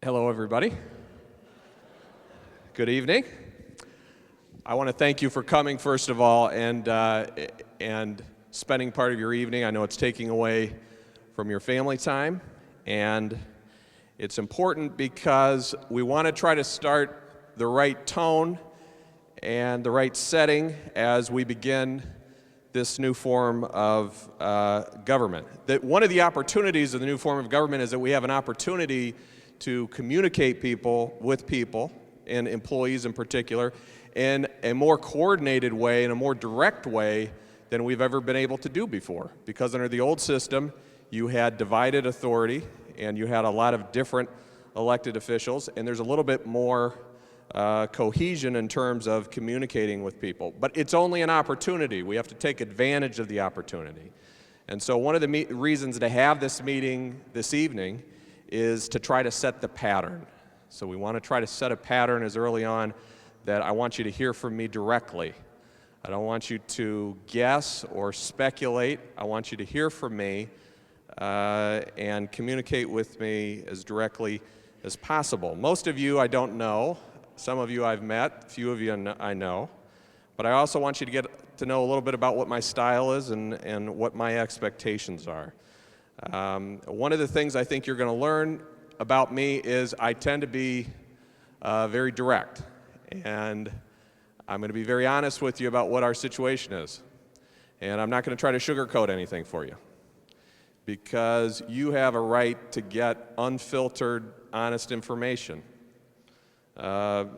Hello, everybody. Good evening. I want to thank you for coming, first of all, and spending part of your evening. I know it's taking away from your family time, and it's important because we want to try to start the right tone and the right setting as we begin this new form of government. One of the opportunities of the new form of government is that we have an opportunity to communicate with people, and employees in particular, in a more coordinated way, in a more direct way than we've ever been able to do before. Because under the old system, you had divided authority, and you had a lot of different elected officials, and there's a little bit more cohesion in terms of communicating with people. But it's only an opportunity. We have to take advantage of the opportunity. And so one of the reasons to have this meeting this evening is to try to set the pattern. So we want to try to set a pattern as early on that I want you to hear from me directly. I don't want you to guess or speculate. I want you to hear from me and communicate with me as directly as possible. Most of you I don't know. Some of you I've met. A few of you I know. But I also want you to get to know a little bit about what my style is and what my expectations are. One of the things I think you're going to learn about me is I tend to be very direct, and I'm going to be very honest with you about what our situation is. And I'm not going to try to sugarcoat anything for you, because you have a right to get unfiltered, honest information. The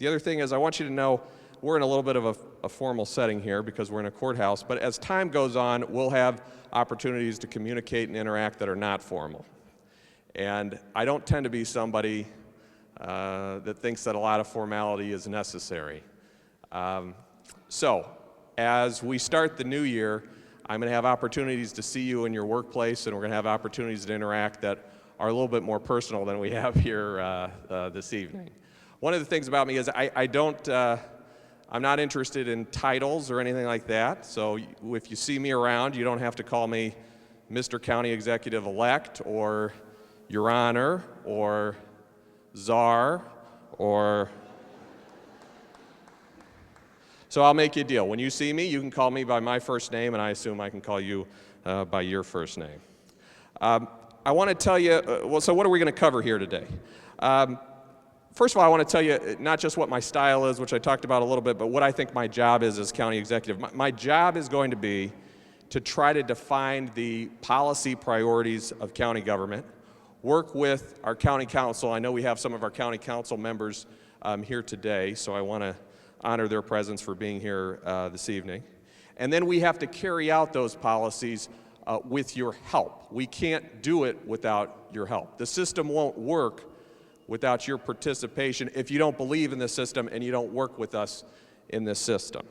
other thing is I want you to know we're in a little bit of a formal setting here because we're in a courthouse, but as time goes on, we'll have opportunities to communicate and interact that are not formal. And I don't tend to be somebody that thinks that a lot of formality is necessary. So, as we start the new year, I'm going to have opportunities to see you in your workplace, and we're going to have opportunities to interact that are a little bit more personal than we have here this evening. One of the things about me is I'm not interested in titles or anything like that, so if you see me around, you don't have to call me Mr. County Executive-elect or Your Honor or Czar or... So I'll make you a deal. When you see me, you can call me by my first name, and I assume I can call you by your first name. I want to tell you, so what are we going to cover here today? First of all, I want to tell you not just what my style is, which I talked about a little bit, but what I think my job is as county executive. My job is going to be to try to define the policy priorities of county government, work with our county council. I know we have some of our county council members here today, so I want to honor their presence for being here this evening. And then we have to carry out those policies with your help. We can't do it without your help. The system won't work without your participation if you don't believe in the system and you don't work with us in this system.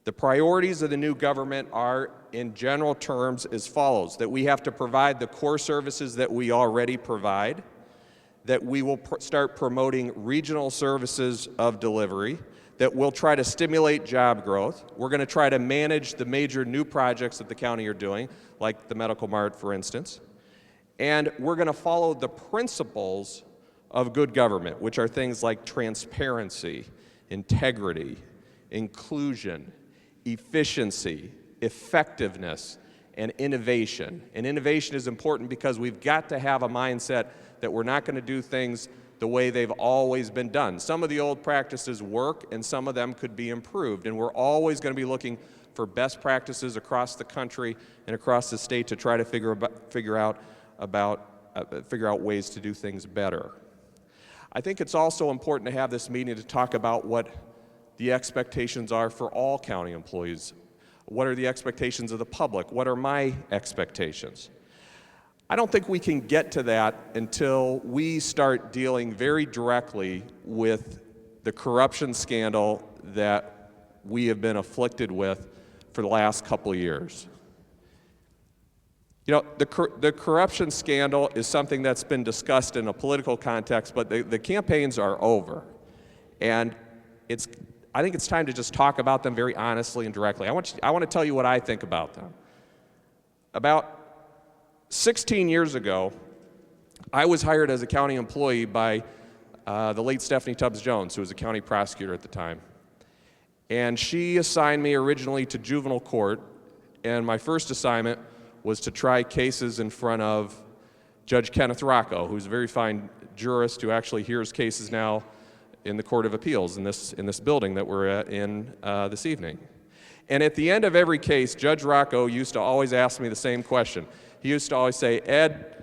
The priorities of the new government are, in general terms, as follows: that we have to provide the core services that we already provide, that we will start promoting regional services of delivery, that we'll try to stimulate job growth. We're going to try to manage the major new projects that the county are doing, like the Medical Mart, for instance. And we're going to follow the principles of good government, which are things like transparency, integrity, inclusion, efficiency, effectiveness, and innovation. And innovation is important because we've got to have a mindset that we're not going to do things the way they've always been done. Some of the old practices work, and some of them could be improved. And we're always going to be looking for best practices across the country and across the state to try to figure out ways to do things better. I think it's also important to have this meeting to talk about what the expectations are for all county employees. What are the expectations of the public? What are my expectations? I don't think we can get to that until we start dealing very directly with the corruption scandal that we have been afflicted with for the last couple of years. You know, the corruption scandal is something that's been discussed in a political context, but the campaigns are over. And I think it's time to just talk about them very honestly and directly. I want to tell you what I think about them. About 16 years ago, I was hired as a county employee by the late Stephanie Tubbs Jones, who was a county prosecutor at the time. And she assigned me originally to juvenile court, and my first assignment was to try cases in front of Judge Kenneth Rocco, who's a very fine jurist who actually hears cases now in the Court of Appeals in this building that we're in this evening. And at the end of every case, Judge Rocco used to always ask me the same question. He used to always say, Ed,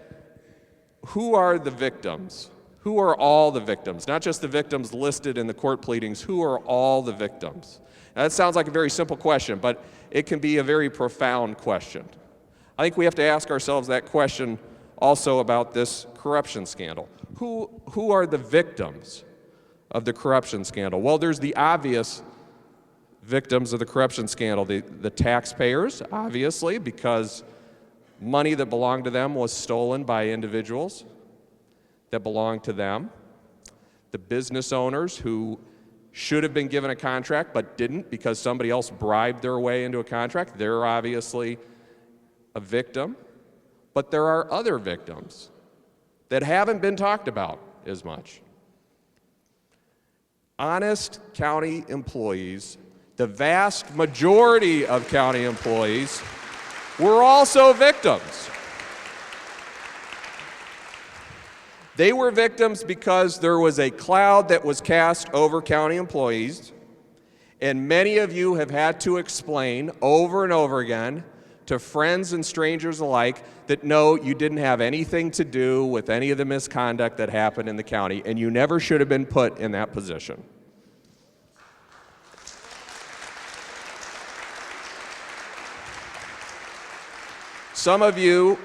who are the victims? Who are all the victims? Not just the victims listed in the court pleadings, who are all the victims? Now, that sounds like a very simple question, but it can be a very profound question. I think we have to ask ourselves that question also about this corruption scandal. Who are the victims of the corruption scandal? Well, there's the obvious victims of the corruption scandal, the taxpayers, obviously, because money that belonged to them was stolen by individuals that belonged to them. The business owners who should have been given a contract but didn't because somebody else bribed their way into a contract, they're obviously a victim. But there are other victims that haven't been talked about as much. Honest county employees, the vast majority of county employees, were also victims. They were victims because there was a cloud that was cast over county employees, and many of you have had to explain over and over again to friends and strangers alike that no, you didn't have anything to do with any of the misconduct that happened in the county, and you never should have been put in that position. Some of you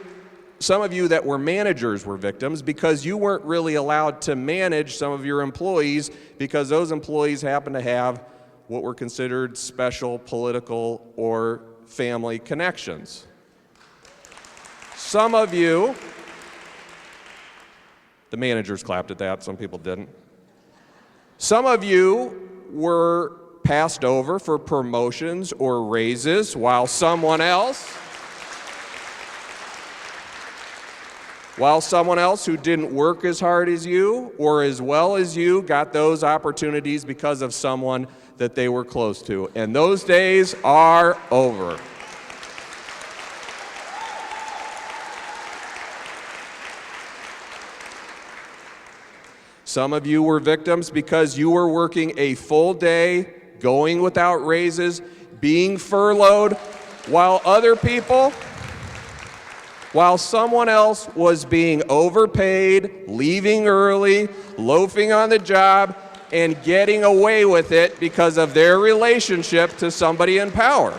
that were managers were victims because you weren't really allowed to manage some of your employees because those employees happened to have what were considered special political or family connections. Some of you, the managers clapped at that, some people didn't. Some of you were passed over for promotions or raises while someone else who didn't work as hard as you or as well as you got those opportunities because of someone that they were close to. And those days are over. Some of you were victims because you were working a full day, going without raises, being furloughed, while someone else was being overpaid, leaving early, loafing on the job, and getting away with it because of their relationship to somebody in power.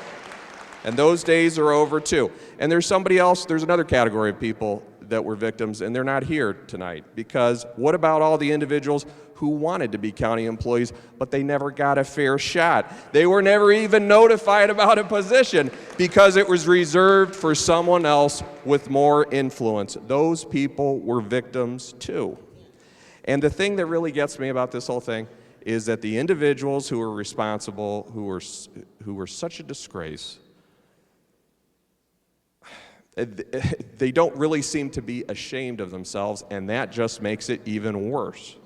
And those days are over too. And there's another category of people that were victims, and they're not here tonight. Because what about all the individuals who wanted to be county employees, but they never got a fair shot? They were never even notified about a position because it was reserved for someone else with more influence. Those people were victims too. And the thing that really gets me about this whole thing is that the individuals who were responsible, who were such a disgrace, they don't really seem to be ashamed of themselves, and that just makes it even worse.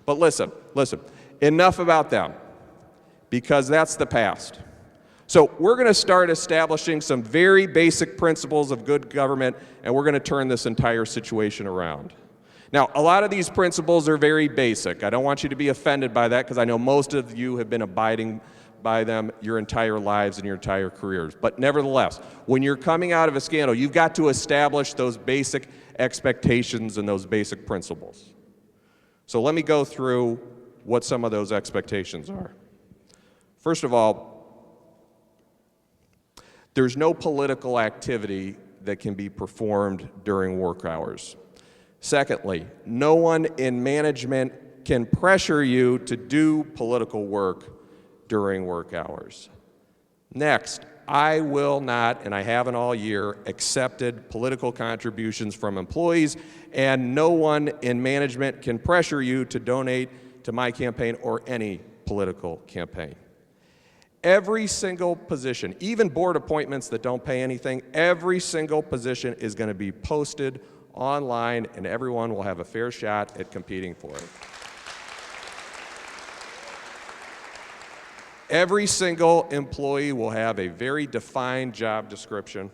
But listen, enough about them, because that's the past. So we're going to start establishing some very basic principles of good government, and we're going to turn this entire situation around. Now, a lot of these principles are very basic. I don't want you to be offended by that, because I know most of you have been abiding by them your entire lives and your entire careers. But nevertheless, when you're coming out of a scandal, you've got to establish those basic expectations and those basic principles. So let me go through what some of those expectations are. First of all, there's no political activity that can be performed during work hours. Secondly, no one in management can pressure you to do political work during work hours. Next, I will not, and I haven't all year, accepted political contributions from employees, and no one in management can pressure you to donate to my campaign or any political campaign. Every single position, even board appointments that don't pay anything, every single position is going to be posted online, and everyone will have a fair shot at competing for it. Every single employee will have a very defined job description,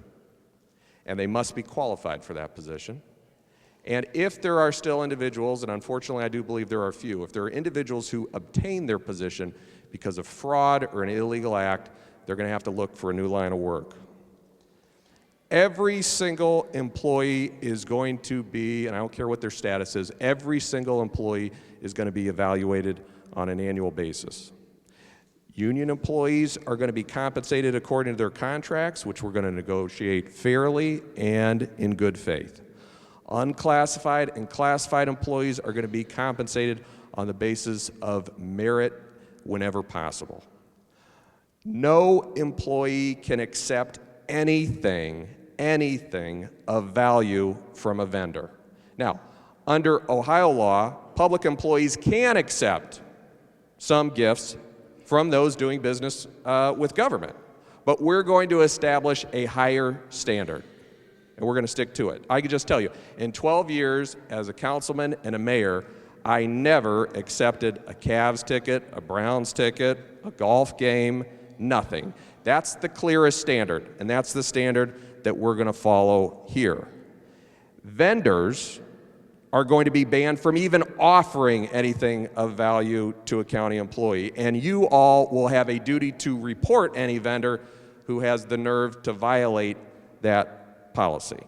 and they must be qualified for that position. And if there are still individuals, and unfortunately I do believe there are few, if there are individuals who obtain their position because of fraud or an illegal act, they're going to have to look for a new line of work. Every single employee is going to be, and I don't care what their status is, every single employee is going to be evaluated on an annual basis. Union employees are going to be compensated according to their contracts, which we're going to negotiate fairly and in good faith. Unclassified and classified employees are going to be compensated on the basis of merit whenever possible. No employee can accept anything of value from a vendor. Now, under Ohio law, public employees can accept some gifts from those doing business with government. But we're going to establish a higher standard, and we're going to stick to it. I can just tell you, in 12 years as a councilman and a mayor, I never accepted a Cavs ticket, a Browns ticket, a golf game, nothing. That's the clearest standard, and that's the standard that we're going to follow here. Vendors are going to be banned from even offering anything of value to a county employee, and you all will have a duty to report any vendor who has the nerve to violate that policy.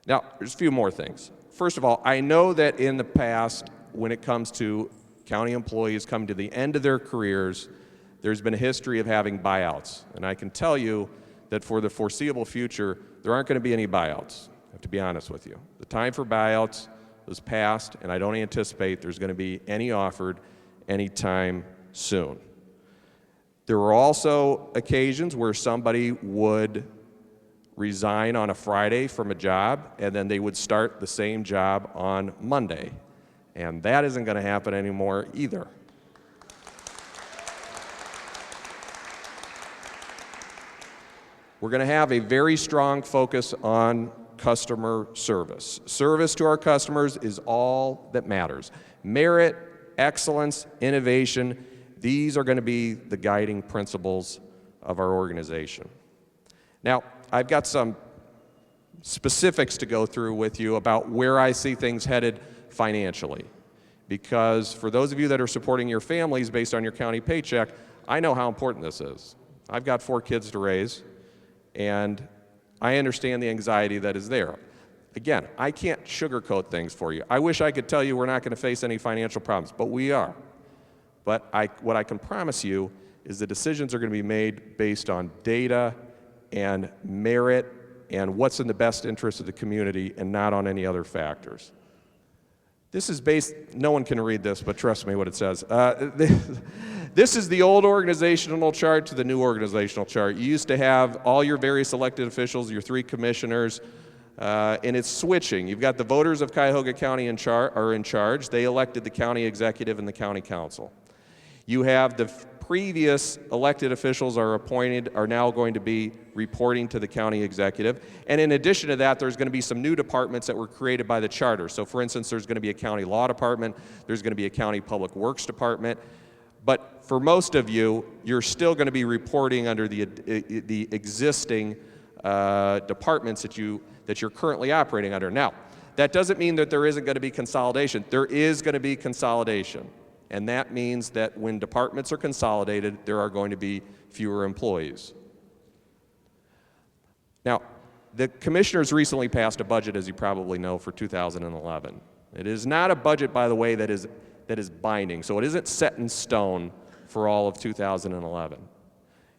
Now, there's a few more things. First of all, I know that in the past, when it comes to county employees coming to the end of their careers, there's been a history of having buyouts, and I can tell you that for the foreseeable future, there aren't going to be any buyouts, I have to be honest with you. The time for buyouts was passed, and I don't anticipate there's going to be any offered anytime soon. There were also occasions where somebody would resign on a Friday from a job, and then they would start the same job on Monday. And that isn't going to happen anymore either. We're going to have a very strong focus on customer service. Service to our customers is all that matters. Merit, excellence, innovation, these are going to be the guiding principles of our organization. Now, I've got some specifics to go through with you about where I see things headed financially. Because for those of you that are supporting your families based on your county paycheck, I know how important this is. I've got 4 kids to raise, and I understand the anxiety that is there. Again, I can't sugarcoat things for you. I wish I could tell you we're not going to face any financial problems, but we are. But what I can promise you is the decisions are going to be made based on data and merit and what's in the best interest of the community and not on any other factors. This is based, no one can read this, but trust me what it says. This is the old organizational chart to the new organizational chart. You used to have all your various elected officials, your 3 commissioners, and it's switching. You've got the voters of Cuyahoga County are in charge. They elected the county executive and the county council. You have the previous elected officials are now going to be reporting to the county executive. And in addition to that, there's going to be some new departments that were created by the charter. So for instance, there's going to be a county law department, there's going to be a county public works department. But for most of you, you're still going to be reporting under the existing departments that you're currently operating under. Now, that doesn't mean that there isn't going to be consolidation. There is going to be consolidation. And that means that when departments are consolidated, there are going to be fewer employees. Now, the commissioners recently passed a budget, as you probably know, for 2011. It is not a budget, by the way, that is binding. So it isn't set in stone for all of 2011.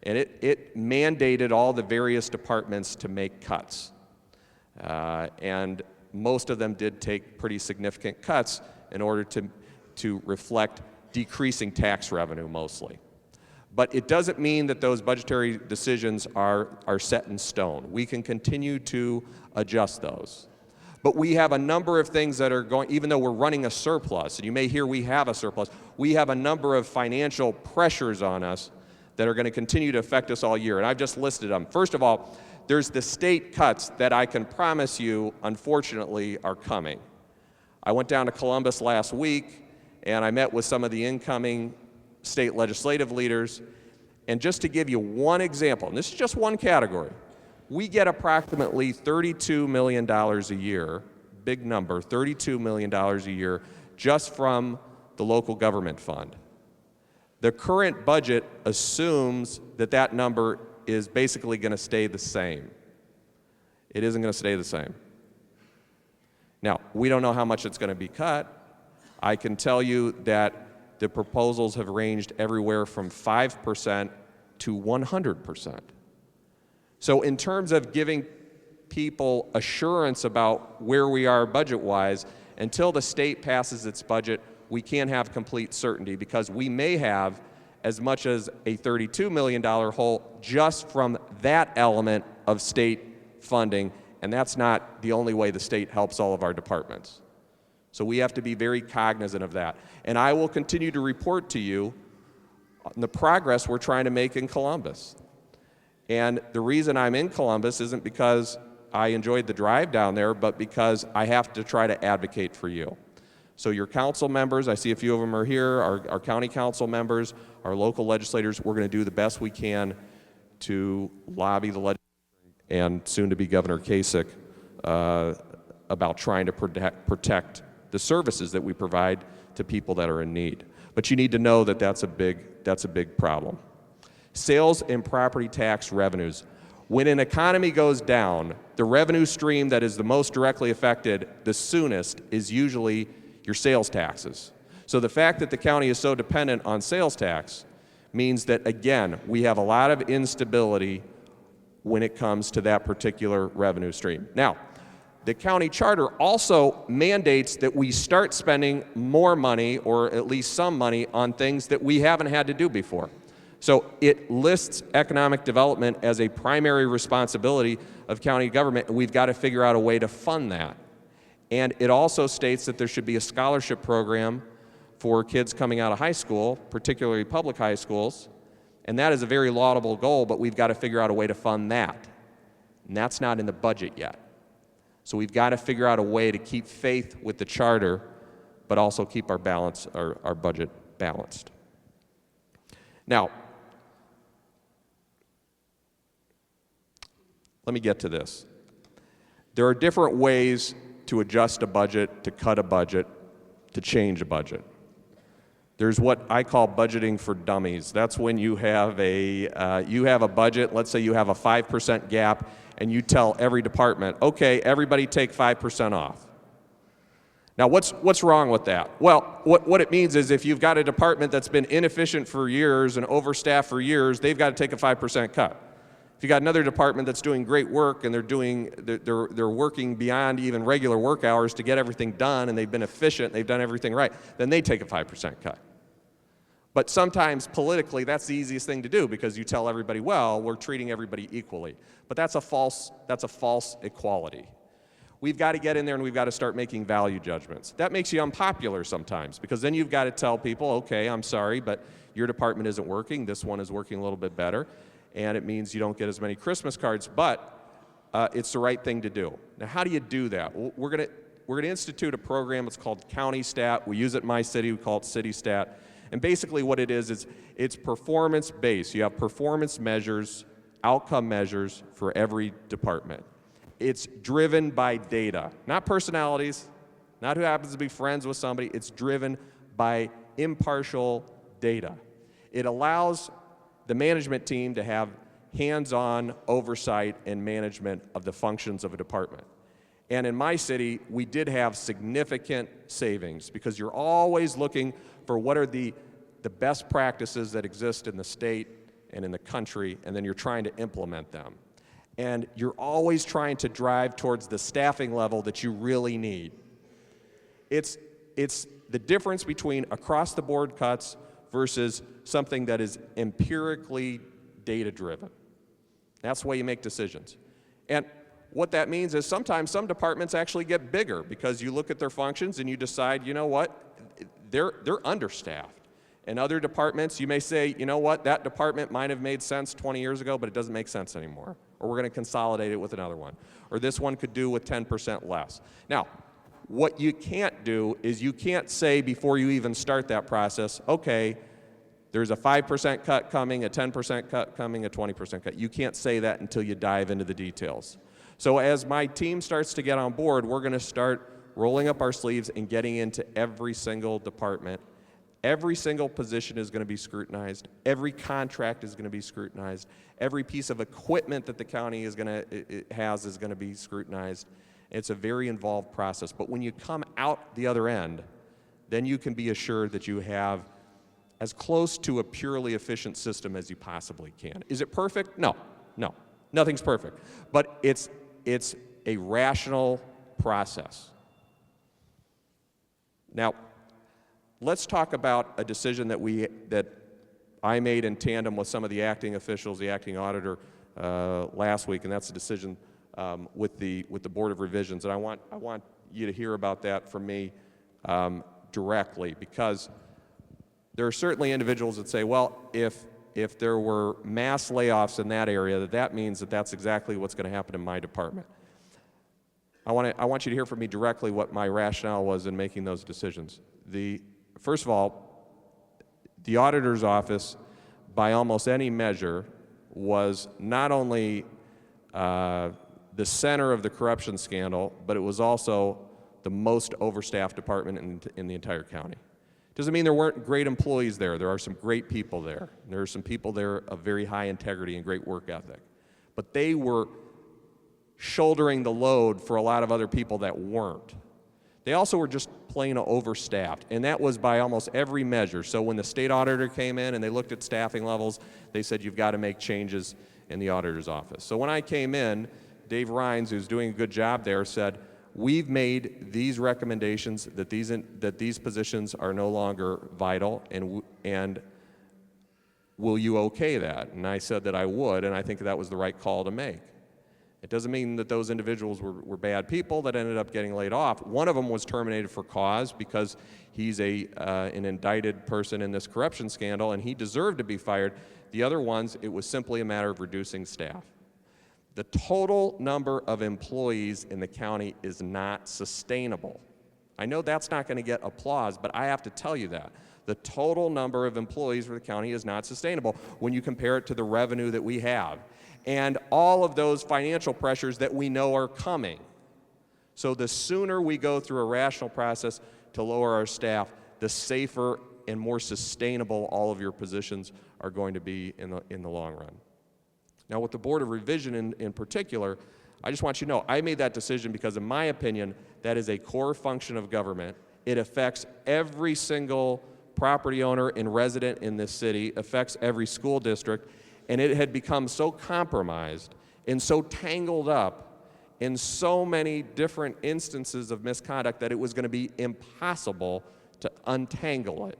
And it mandated all the various departments to make cuts. And most of them did take pretty significant cuts in order to reflect decreasing tax revenue mostly. But it doesn't mean that those budgetary decisions are set in stone. We can continue to adjust those. But we have a number of things that are going, even though we're running a surplus, and you may hear we have a surplus, we have a number of financial pressures on us that are going to continue to affect us all year. And I've just listed them. First of all, there's the state cuts that I can promise you, unfortunately, are coming. I went down to Columbus last week, and I met with some of the incoming state legislative leaders. And just to give you one example, and this is just one category, we get approximately $32 million a year, big number, $32 million a year, just from the local government fund. The current budget assumes that that number is basically going to stay the same. It isn't going to stay the same. Now, we don't know how much it's going to be cut. I can tell you that the proposals have ranged everywhere from 5% to 100%. So in terms of giving people assurance about where we are budget-wise, until the state passes its budget, we can't have complete certainty because we may have as much as a $32 million hole just from that element of state funding, and that's not the only way the state helps all of our departments. So we have to be very cognizant of that. And I will continue to report to you on the progress we're trying to make in Columbus. And the reason I'm in Columbus isn't because I enjoyed the drive down there, but because I have to try to advocate for you. So your council members, I see a few of them are here, our county council members, our local legislators, we're going to do the best we can to lobby the legislature and soon-to-be Governor Kasich about trying to protect the services that we provide to people that are in need. But you need to know that that's a big problem. Sales and property tax revenues. When an economy goes down, the revenue stream that is the most directly affected the soonest is usually your sales taxes. So the fact that the county is so dependent on sales tax means that, again, we have a lot of instability when it comes to that particular revenue stream. Now, the county charter also mandates that we start spending more money, or at least some money, on things that we haven't had to do before. So it lists economic development as a primary responsibility of county government, and we've got to figure out a way to fund that. And it also states that there should be a scholarship program for kids coming out of high school, particularly public high schools, and that is a very laudable goal, but we've got to figure out a way to fund that. And that's not in the budget yet. So we've got to figure out a way to keep faith with the charter, but also keep our budget balanced. Now, let me get to this. There are different ways to adjust a budget, to cut a budget, to change a budget. There's what I call budgeting for dummies. That's when you have a budget, let's say you have a 5% gap, and you tell every department, okay, everybody take 5% off. Now, what's wrong with that? Well, what it means is if you've got a department that's been inefficient for years and overstaffed for years, they've got to take a 5% cut. If you got another department that's doing great work and they're working beyond even regular work hours to get everything done, and they've been efficient, they've done everything right, then they take a 5% cut. But sometimes politically that's the easiest thing to do because you tell everybody, well, we're treating everybody equally. But that's a false equality. We've got to get in there and we've got to start making value judgments. That makes you unpopular sometimes because then you've got to tell people, okay, I'm sorry, but your department isn't working, this one is working a little bit better, and it means you don't get as many Christmas cards, but it's the right thing to do. Now, how do you do that? Well, we're going to institute a program. It's called County Stat. We use it in my city. We call it City Stat. And basically what it is it's performance-based. You have performance measures, outcome measures for every department. It's driven by data, not personalities, not who happens to be friends with somebody. It's driven by impartial data. It allows the management team to have hands-on oversight and management of the functions of a department. And in my city, we did have significant savings because you're always looking for what are the best practices that exist in the state and in the country, and then you're trying to implement them. And you're always trying to drive towards the staffing level that you really need. It's the difference between across-the-board cuts versus something that is empirically data-driven. That's the way you make decisions. And what that means is sometimes some departments actually get bigger because you look at their functions and you decide, you know what, they're understaffed. In other departments, you may say, you know what, that department might have made sense 20 years ago, but it doesn't make sense anymore. or we're going to consolidate it with another one, or this one could do with 10% less. Now, what you can't do is you can't say before you even start that process, okay, there's a 5% cut coming, a 10% cut coming, a 20% cut. You can't say that until you dive into the details. So as my team starts to get on board, we're going to start rolling up our sleeves and getting into every single department. Every single position is going to be scrutinized. Every contract is going to be scrutinized. Every piece of equipment that the county is going to be scrutinized. It's a very involved process. But when you come out the other end, then you can be assured that you have as close to a purely efficient system as you possibly can. Is it perfect? No, no, nothing's perfect. But it's a rational process. Now, let's talk about a decision that I made in tandem with some of the acting officials, the acting auditor last week, and that's a decision with the Board of Revisions. And I want you to hear about that from me directly, because there are certainly individuals that say, well, if there were mass layoffs in that area, that means that that's exactly what's going to happen in my department. I want you to hear from me directly what my rationale was in making those decisions. First of all, the auditor's office, by almost any measure, was not only the center of the corruption scandal, but it was also the most overstaffed department in the entire county. Doesn't mean there weren't great employees there. There are some great people there. There are some people there of very high integrity and great work ethic. But they were shouldering the load for a lot of other people that weren't. They also were just plain overstaffed, and that was by almost every measure. So when the state auditor came in and they looked at staffing levels, they said you've got to make changes in the auditor's office. So when I came in, Dave Rhines, who's doing a good job there, said, we've made these recommendations that these positions are no longer vital, and will you okay that? And I said that I would, and I think that was the right call to make. It doesn't mean that those individuals were bad people that ended up getting laid off. One of them was terminated for cause because he's an indicted person in this corruption scandal, and he deserved to be fired. The other ones, it was simply a matter of reducing staff. The total number of employees in the county is not sustainable. I know that's not going to get applause, but I have to tell you that. The total number of employees for the county is not sustainable when you compare it to the revenue that we have and all of those financial pressures that we know are coming. So the sooner we go through a rational process to lower our staff, the safer and more sustainable all of your positions are going to be in the long run. Now, with the Board of Revision in particular, I just want you to know, I made that decision because, in my opinion, that is a core function of government. It affects every single property owner and resident in this city, affects every school district, and it had become so compromised and so tangled up in so many different instances of misconduct that it was going to be impossible to untangle it.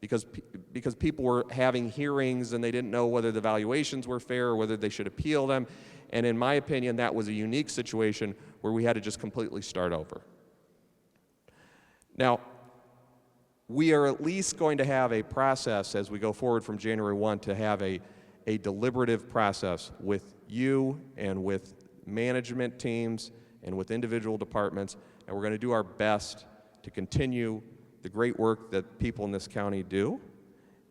Because people were having hearings and they didn't know whether the valuations were fair or whether they should appeal them. And in my opinion, that was a unique situation where we had to just completely start over. Now, we are at least going to have a process as we go forward from January 1 to have a deliberative process with you and with management teams and with individual departments, and we're going to do our best to continue the great work that people in this county do,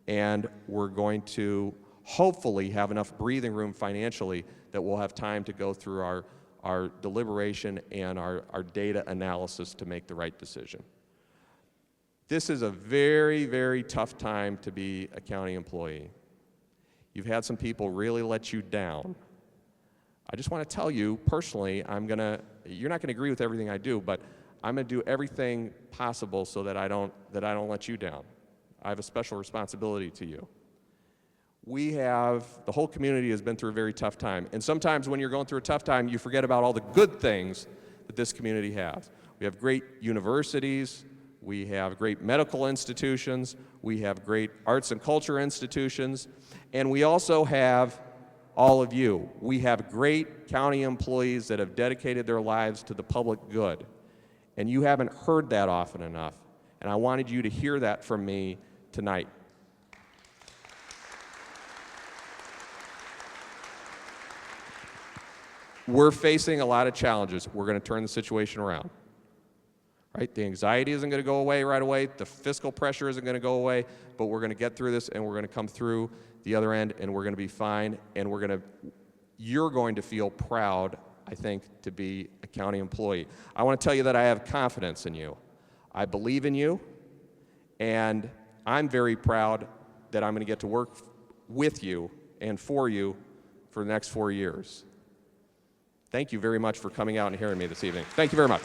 and we're going to hopefully have enough breathing room financially that we'll have time to go through our deliberation and our data analysis to make the right decision. This is a very, very tough time to be a county employee. You've had some people really let you down. I just want to tell you personally, you're not going to agree with everything I do, but I'm going to do everything possible so that I don't let you down. I have a special responsibility to you. The whole community has been through a very tough time. And sometimes when you're going through a tough time, you forget about all the good things that this community has. We have great universities, we have great medical institutions, we have great arts and culture institutions, and we also have all of you. We have great county employees that have dedicated their lives to the public good. And you haven't heard that often enough. And I wanted you to hear that from me tonight. we're facing a lot of challenges. We're going to turn the situation around. Right? The anxiety isn't going to go away right away. The fiscal pressure isn't going to go away, but we're going to get through this, and we're going to come through the other end, and we're going to be fine, and you're going to feel proud, I think, to be a county employee. I want to tell you that I have confidence in you. I believe in you, and I'm very proud that I'm going to get to work with you and for you for the next 4 years. Thank you very much for coming out and hearing me this evening. Thank you very much.